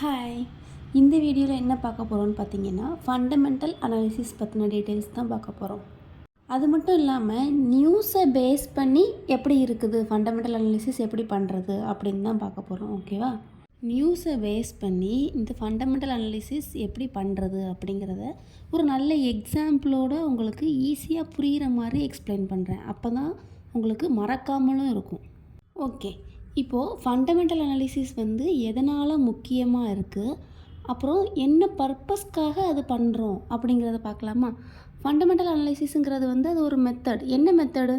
Hi. இந்த வீடியோவில் என்ன பார்க்க போகிறோம்னு பார்த்தீங்கன்னா, ஃபண்டமெண்டல் அனாலிசிஸ் பற்றின டீட்டெயில்ஸ் தான் பார்க்க போகிறோம். அது மட்டும் இல்லாமல் நியூஸை பேஸ் பண்ணி எப்படி இருக்குது, ஃபண்டமெண்டல் அனாலிசிஸ் எப்படி பண்ணுறது அப்படின்னு தான் பார்க்க போகிறோம். ஓகேவா? நியூஸை பேஸ் பண்ணி இந்த ஃபண்டமெண்டல் அனாலிசிஸ் எப்படி பண்ணுறது அப்படிங்கிறத ஒரு நல்ல எக்ஸாம்பிளோடு உங்களுக்கு ஈஸியாக புரிகிற மாதிரி எக்ஸ்பிளைன் பண்ணுறேன். அப்போ தான் உங்களுக்கு மறக்காமலும் இருக்கும். ஓகே, இப்போது ஃபண்டமெண்டல் அனாலிசிஸ் எதனால் முக்கியமாக இருக்குது, அப்புறம் என்ன பர்பஸ்க்காக அது பண்ணுறோம் அப்படிங்கிறத பார்க்கலாமா? ஃபண்டமெண்டல் அனாலிசிஸுங்கிறது அது ஒரு மெத்தட். என்ன மெத்தடு?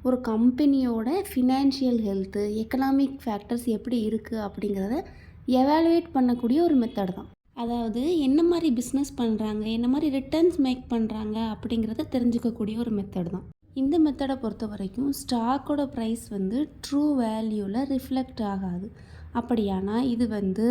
ஒரு கம்பெனியோட ஃபினான்ஷியல் ஹெல்த்து, எக்கனாமிக் ஃபேக்டர்ஸ் எப்படி இருக்குது அப்படிங்கிறத எவாலுவேட் பண்ணக்கூடிய ஒரு மெத்தட் தான். அதாவது என்ன மாதிரி பிஸ்னஸ் பண்ணுறாங்க, என்ன மாதிரி ரிட்டர்ன்ஸ் மேக் பண்ணுறாங்க அப்படிங்கிறத தெரிஞ்சுக்கக்கூடிய ஒரு மெத்தட் தான். இந்த மெத்தடை பொறுத்த வரைக்கும் ஸ்டாக்கோட ப்ரைஸ் ட்ரூ வேல்யூவில் ரிஃப்ளெக்ட் ஆகாது. அப்படியானா இது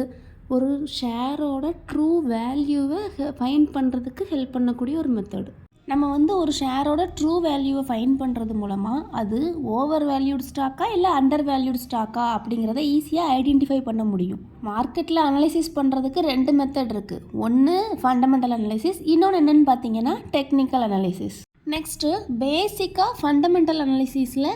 ஒரு ஷேரோட ட்ரூ வேல்யூவை ஃபைண்ட் பண்ணுறதுக்கு ஹெல்ப் பண்ணக்கூடிய ஒரு மெத்தடு. நம்ம ஒரு ஷேரோட ட்ரூ வேல்யூவை ஃபைண்ட் பண்ணுறது மூலமாக அது ஓவர் வேல்யூட் ஸ்டாக்கா இல்லை அண்டர் வேல்யூட் ஸ்டாக்கா அப்படிங்கிறத ஈஸியாக ஐடென்டிஃபை பண்ண முடியும். மார்க்கெட்டில் அனலைசிஸ் பண்ணுறதுக்கு 2 மெத்தட் இருக்குது. ஒன்று ஃபண்டமெண்டல் அனாலிசிஸ், இன்னொன்று என்னென்னு பார்த்தீங்கன்னா டெக்னிக்கல் அனாலிசிஸ். நெக்ஸ்ட்டு பேசிக்காக ஃபண்டமெண்டல் அனாலிசிஸில்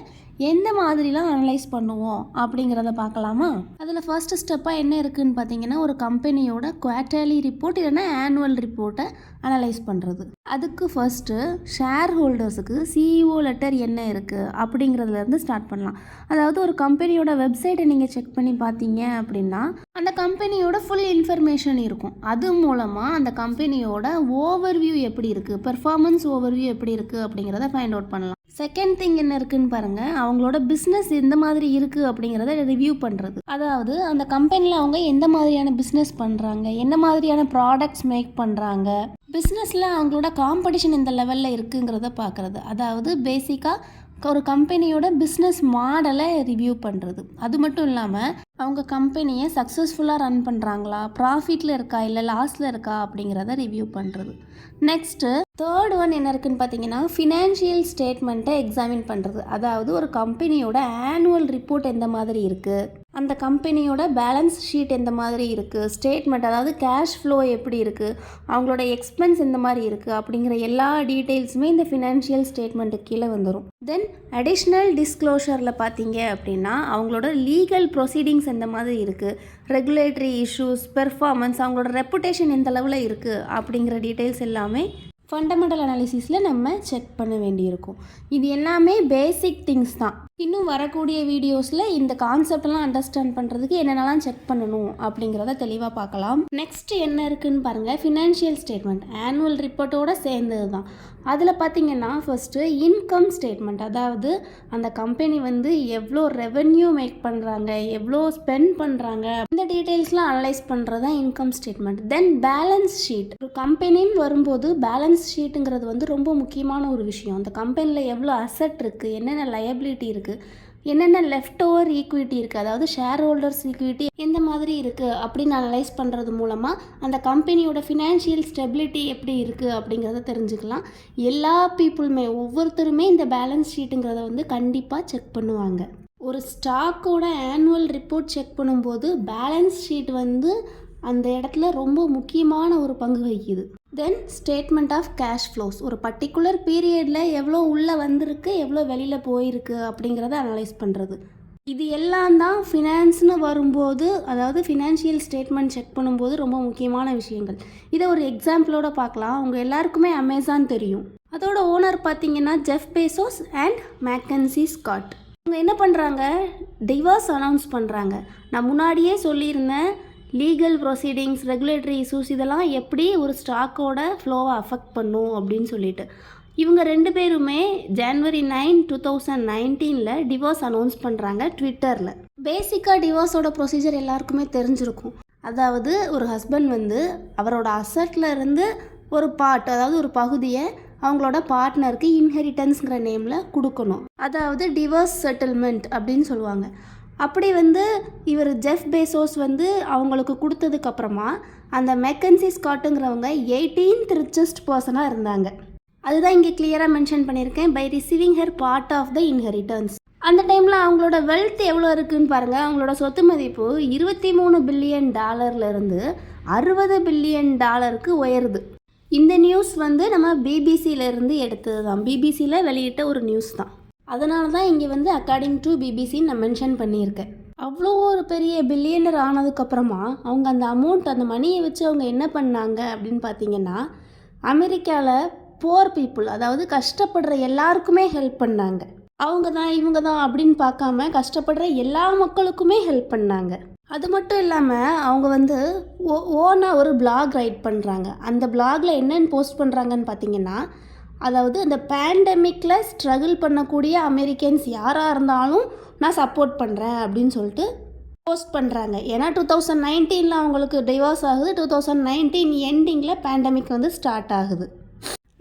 எந்த மாதிரிலாம் அனலைஸ் பண்ணுவோம் அப்படிங்கிறத பார்க்கலாமா? அதில் ஃபர்ஸ்ட் ஸ்டெப்பாக என்ன இருக்குதுன்னு பார்த்தீங்கன்னா, ஒரு கம்பெனியோட குவார்ட்டர்லி ரிப்போர்ட் இல்லைன்னா ஆனுவல் ரிப்போர்ட்டை அனலைஸ் பண்ணுறது. அதுக்கு ஃபர்ஸ்ட்டு ஷேர் ஹோல்டர்ஸுக்கு சிஇஓ லெட்டர் என்ன இருக்குது அப்படிங்கிறதுலேருந்து ஸ்டார்ட் பண்ணலாம். அதாவது ஒரு கம்பெனியோட வெப்சைட்டை நீங்கள் செக் பண்ணி பார்த்தீங்க அப்படின்னா அந்த கம்பெனியோட ஃபுல் இன்ஃபர்மேஷன் இருக்கும். அது மூலமாக அந்த கம்பெனியோட ஓவர்வியூ எப்படி இருக்குது, பெர்ஃபார்மன்ஸ் ஓவர்வியூ எப்படி இருக்குது அப்படிங்கிறத ஃபைண்ட் அவுட் பண்ணலாம். செகண்ட் திங் என்ன இருக்குதுன்னு பாருங்கள், அவங்களோட பிஸ்னஸ் எந்த மாதிரி இருக்குது அப்படிங்கிறத ரிவ்யூ பண்ணுறது. அதாவது அந்த கம்பெனியில் அவங்க எந்த மாதிரியான பிஸ்னஸ் பண்ணுறாங்க, என்ன மாதிரியான ப்ராடக்ட்ஸ் மேக் பண்ணுறாங்க, பிஸ்னஸில் அவங்களோட காம்படிஷன் எந்த லெவலில் இருக்குங்கிறத பார்க்குறது. அதாவது பேசிக்காக ஒரு கம்பெனியோட பிஸ்னஸ் மாடலை ரிவ்யூ பண்ணுறது. அது மட்டும் இல்லாமல் அவங்க கம்பெனியை சக்ஸஸ்ஃபுல்லாக ரன் பண்ணுறாங்களா, ப்ராஃபிட்டில் இருக்கா இல்லை லாஸில் இருக்கா அப்படிங்கிறத ரிவ்யூ பண்ணுறது. நெக்ஸ்ட்டு தேர்ட் ஒன் என்ன இருக்குதுன்னு பார்த்தீங்கன்னா, ஃபினான்ஷியல் ஸ்டேட்மெண்ட்டை எக்ஸாமின் பண்ணுறது. அதாவது ஒரு கம்பெனியோட ஆனுவல் ரிப்போர்ட் எந்த மாதிரி இருக்குது, அந்த கம்பெனியோட பேலன்ஸ் ஷீட் எந்த மாதிரி இருக்குது, ஸ்டேட்மெண்ட் அதாவது கேஷ் ஃப்ளோ எப்படி இருக்குது, அவங்களோட எக்ஸ்பென்ஸ் எந்த மாதிரி இருக்குது அப்படிங்கிற எல்லா டீட்டெயில்ஸுமே இந்த ஃபினான்ஷியல் ஸ்டேட்மெண்ட்டுக்கு கீழே வந்துடும். தென் அடிஷ்னல் டிஸ்க்ளோஷரில் பார்த்தீங்க அப்படின்னா அவங்களோட லீகல் ப்ரொசீடிங்ஸ் எந்த மாதிரி இருக்குது, ரெகுலேட்டரி இஷ்யூஸ், பெர்ஃபார்மன்ஸ், அவங்களோட ரெப்புடேஷன் எந்த அளவில் இருக்குது அப்படிங்கிற டீட்டெயில்ஸ் எல்லாமே ஃபண்டமெண்டல் அனாலிசிஸில் நம்ம செக் பண்ண வேண்டியிருக்கும். இது எல்லாமே பேசிக் திங்ஸ் தான். இன்னும் வரக்கூடிய வீடியோஸில் இந்த கான்செப்டெல்லாம் அண்டர்ஸ்டாண்ட் பண்ணுறதுக்கு என்னென்னலாம் செக் பண்ணணும் அப்படிங்கிறத தெளிவாக பார்க்கலாம். நெக்ஸ்ட் என்ன இருக்குதுன்னு பாருங்கள், ஃபினான்ஷியல் ஸ்டேட்மெண்ட் ஆனுவல் ரிப்போர்ட்டோடு சேர்ந்தது தான். அதில் பார்த்தீங்கன்னா ஃபஸ்ட்டு இன்கம் ஸ்டேட்மெண்ட், அதாவது அந்த கம்பெனி எவ்வளோ ரெவென்யூ மேக் பண்ணுறாங்க, எவ்வளோ ஸ்பெண்ட் பண்ணுறாங்க, இந்த டீட்டெயில்ஸ்லாம் அனலைஸ் பண்ணுறது தான் இன்கம் ஸ்டேட்மெண்ட். தென் பேலன்ஸ் ஷீட். ஒரு கம்பெனின்னு வரும்போது பேலன்ஸ் ஷீட்டுங்கிறது ரொம்ப முக்கியமான ஒரு விஷயம். அந்த கம்பெனியில் எவ்வளோ அசெட் இருக்குது, என்னென்ன லயபிலிட்டி இருக்குது, என்னென்ன லெஃப்ட் ஓவர் ஈக்விட்டி இருக்குது, அதாவது ஷேர் ஹோல்டர்ஸ் ஈக்விட்டி எந்த மாதிரி இருக்குது அப்படின்னு அனலைஸ் பண்ணுறது மூலமாக அந்த கம்பெனியோட ஃபினான்ஷியல் ஸ்டெபிலிட்டி எப்படி இருக்குது அப்படிங்கிறத தெரிஞ்சுக்கலாம். எல்லா பீப்புளுமே ஒவ்வொருத்தருமே இந்த பேலன்ஸ் ஷீட்டுங்கிறத கண்டிப்பாக செக் பண்ணுவாங்க. ஒரு ஸ்டாக்கோட ஆனுவல் ரிப்போர்ட் செக் பண்ணும்போது பேலன்ஸ் ஷீட் அந்த இடத்துல ரொம்ப முக்கியமான ஒரு பங்கு வகிக்குது. தென் ஸ்டேட்மெண்ட் ஆஃப் கேஷ் ஃப்ளோஸ், ஒரு பர்டிகுலர் பீரியடில் எவ்வளோ உள்ளே வந்திருக்கு, எவ்வளோ வெளியில் போயிருக்கு அப்படிங்கிறத அனலைஸ் பண்ணுறது. இது எல்லாம் தான் ஃபினான்ஸ்னு வரும்போது, அதாவது ஃபினான்ஷியல் ஸ்டேட்மெண்ட் செக் பண்ணும்போது ரொம்ப முக்கியமான விஷயங்கள். இதை ஒரு எக்ஸாம்பிளோட பார்க்கலாம். அவங்க எல்லாருக்குமே அமேசான் தெரியும். அதோட ஓனர் பார்த்தீங்கன்னா Jeff Bezos and Mackenzie Scott. அவங்க என்ன பண்ணுறாங்க, டிவோர்ஸ் அனௌன்ஸ் பண்ணுறாங்க. நான் முன்னாடியே சொல்லியிருந்தேன், லீகல் ப்ரொசீடிங்ஸ், ரெகுலேட்டரி இஷ்யூஸ் இதெல்லாம் எப்படி ஒரு ஸ்டாக்கோட ஃப்ளோவை அஃபெக்ட் பண்ணும் அப்படின்னு சொல்லிட்டு இவங்க 2 பேருமே January 9, 2019 டிவோர்ஸ் அனௌன்ஸ் பண்ணுறாங்க ட்விட்டரில். பேசிக்காக டிவோர்ஸோட ப்ரொசீஜர் எல்லாருக்குமே தெரிஞ்சிருக்கும். அதாவது ஒரு ஹஸ்பண்ட் அவரோட அசட்டில் இருந்து ஒரு பார்ட், அதாவது ஒரு பகுதியை அவங்களோட பார்ட்னருக்கு இன்ஹெரிட்டன்ஸுங்கிற நேமில் கொடுக்கணும். அதாவது டிவோர்ஸ் செட்டில்மெண்ட் அப்படின்னு சொல்லுவாங்க. அப்படி இவர் ஜெஃப் பேசோஸ் அவங்களுக்கு கொடுத்ததுக்கப்புறமா அந்த மெக்கன்சி ஸ்காட்டுங்கிறவங்க 18th ரிச்சஸ்ட் பர்சனாக இருந்தாங்க. அதுதான் இங்கே கிளியராக மென்ஷன் பண்ணியிருக்கேன், by receiving her part of the inheritance. அந்த டைமில் அவங்களோட வெல்த் எவ்வளோ இருக்குதுன்னு பாருங்கள். அவங்களோட சொத்து மதிப்பு $23 பில்லியன் இருந்து $60 பில்லியன் உயருது. இந்த நியூஸ் வந்து நம்ம பிபிசியிலேருந்து எடுத்தது தான். பிபிசியில் வெளியிட்ட ஒரு நியூஸ் தான். அதனால தான் இங்கே வந்து அக்கார்டிங் டு பிபிசின்னு நான் மென்ஷன் பண்ணியிருக்கேன். அவ்வளோ ஒரு பெரிய பில்லியனர் ஆனதுக்கப்புறமா அவங்க அந்த அமௌண்ட், அந்த மணியை வச்சு அவங்க என்ன பண்ணாங்க அப்படின்னு பார்த்தீங்கன்னா, அமெரிக்காவில் புவர் பீப்புள், அதாவது கஷ்டப்படுற எல்லாருக்குமே ஹெல்ப் பண்ணாங்க. அவங்க தான் இவங்க தான் அப்படின்னு பார்க்காம கஷ்டப்படுற எல்லா மக்களுக்குமே ஹெல்ப் பண்ணாங்க. அது மட்டும் இல்லாமல் அவங்க வந்து ஓனாக ஒரு பிளாக் ரைட் பண்ணுறாங்க. அந்த பிளாகில் என்னென்னு போஸ்ட் பண்ணுறாங்கன்னு பார்த்தீங்கன்னா, அதாவது இந்த பேண்டமிக்கில் ஸ்ட்ரகிள் பண்ணக்கூடிய அமெரிக்கன்ஸ் யாராக இருந்தாலும் நான் சப்போர்ட் பண்ணுறேன் அப்படின்னு சொல்லிட்டு போஸ்ட் பண்ணுறாங்க. ஏன்னா 2019 அவங்களுக்கு டிவோர்ஸ் ஆகுது. 2019 எண்டிங்கில் பேண்டமிக் வந்து ஸ்டார்ட் ஆகுது.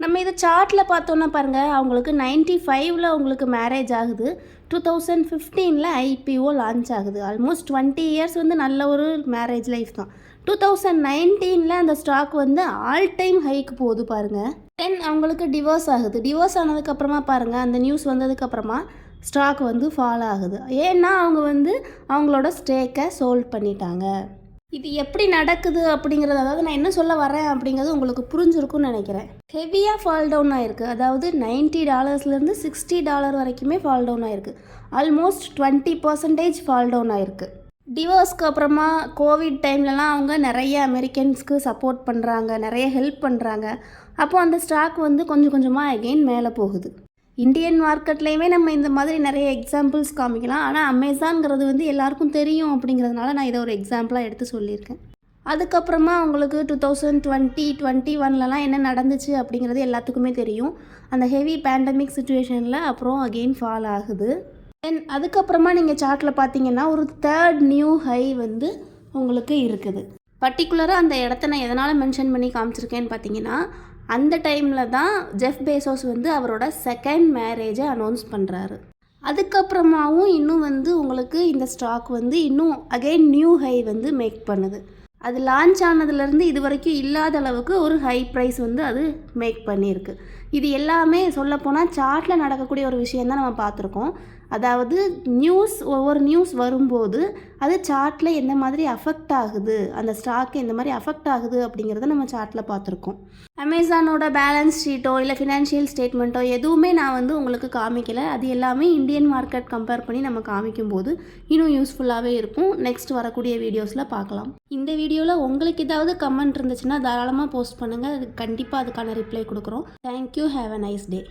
நம்ம இதை சார்ட்டில் பார்த்தோன்னா பாருங்கள், அவங்களுக்கு 95 அவங்களுக்கு மேரேஜ் ஆகுது. 2015 ஐபிஓ லான்ச் ஆகுது. ஆல்மோஸ்ட் 20 இயர்ஸ் வந்து நல்ல ஒரு மேரேஜ் லைஃப் தான். 2019 அந்த ஸ்டாக் வந்து ஆல் டைம் ஹைக்கு போகுது பாருங்கள். தென் அவங்களுக்கு டிவோர்ஸ் ஆகுது. டிவோர்ஸ் ஆனதுக்கப்புறமா பாருங்கள், அந்த நியூஸ் வந்ததுக்கப்புறமா ஸ்டாக் வந்து ஃபால் ஆகுது. ஏன்னா அவங்க வந்து அவங்களோட ஸ்டேக்கை சோல்ட் பண்ணிட்டாங்க. இது எப்படி நடக்குது அப்படிங்கிறது, அதாவது நான் என்ன சொல்ல வரேன் அப்படிங்கிறது உங்களுக்கு புரிஞ்சிருக்கும்னு நினைக்கிறேன். ஹெவியாக ஃபால் டவுன் ஆகிருக்கு. அதாவது $90 $60 வரைக்குமே ஃபால் டவுன் ஆகிருக்கு. ஆல்மோஸ்ட் 20% ஃபால் டவுன் ஆகிருக்கு. டிவோர்ஸ்க்கு அப்புறமா கோவிட் டைம்லலாம் அவங்க நிறைய அமெரிக்கன்ஸ்க்கு சப்போர்ட் பண்ணுறாங்க, நிறைய ஹெல்ப் பண்ணுறாங்க. அப்போது அந்த ஸ்டாக் வந்து கொஞ்சம் கொஞ்சமாக அகெயின் மேலே போகுது. இந்தியன் மார்க்கெட்லேயுமே நம்ம இந்த மாதிரி நிறைய எக்ஸாம்பிள்ஸ் காமிக்கலாம். ஆனால் அமேசான்ங்கிறது வந்து எல்லாருக்கும் தெரியும் அப்படிங்கிறதுனால நான் இதை ஒரு எக்ஸாம்பிளாக எடுத்து சொல்லியிருக்கேன். அதுக்கப்புறமா அவங்களுக்கு 2020, 2021லலாம் என்ன நடந்துச்சு அப்படிங்கிறது எல்லாத்துக்குமே தெரியும். அந்த ஹெவி பேண்டமிக் சுச்சுவேஷனில் அப்புறம் அகெயின் ஃபால் ஆகுது. தென் அதுக்கப்புறமா நீங்கள் சார்ட்டில் பார்த்தீங்கன்னா ஒரு 3rd நியூ ஹை வந்து உங்களுக்கு இருக்குது. பர்டிகுலராக அந்த இடத்த நான் எதனால் மென்ஷன் பண்ணி காமிச்சிருக்கேன்னு பார்த்தீங்கன்னா, அந்த டைமில் தான் ஜெஃப் பேசோஸ் வந்து அவரோட 2nd மேரேஜை அனௌன்ஸ் பண்ணுறாரு. அதுக்கப்புறமாவும் இன்னும் வந்து உங்களுக்கு இந்த ஸ்டாக் வந்து இன்னும் அகெயின் நியூ ஹை வந்து மேக் பண்ணுது. அது லான்ச் ஆனதுலேருந்து இது வரைக்கும் இல்லாத அளவுக்கு ஒரு ஹை ப்ரைஸ் வந்து அது மேக் பண்ணியிருக்கு. இது எல்லாமே சொல்லப்போனால் சார்ட்டில் நடக்கக்கூடிய ஒரு விஷயந்தான் நம்ம பார்த்துருக்கோம். அதாவது ஒவ்வொரு நியூஸ் வரும்போது அது சார்ட்டில் எந்த மாதிரி அஃபெக்ட் ஆகுது, அந்த ஸ்டாக்கு எந்த மாதிரி அஃபெக்ட் ஆகுது அப்படிங்கிறத நம்ம சார்ட்டில் பார்த்துருக்கோம். அமேசானோட பேலன்ஸ் ஷீட்டோ இல்லை ஃபினான்ஷியல் ஸ்டேட்மெண்ட்டோ எதுவுமே நான் வந்து உங்களுக்கு காமிக்கலை. அது எல்லாமே இந்தியன் மார்க்கெட் கம்பேர் பண்ணி நம்ம காமிக்கும்போது இன்னும் யூஸ்ஃபுல்லாகவே இருக்கும். நெக்ஸ்ட் வரக்கூடிய வீடியோஸில் பார்க்கலாம். இந்த வீடியோவில் உங்களுக்கு ஏதாவது கமெண்ட் இருந்துச்சுன்னா தாராளமாக போஸ்ட் பண்ணுங்கள். அது கண்டிப்பாக அதுக்கான ரிப்ளை கொடுக்குறோம். Thank you. Have a nice day.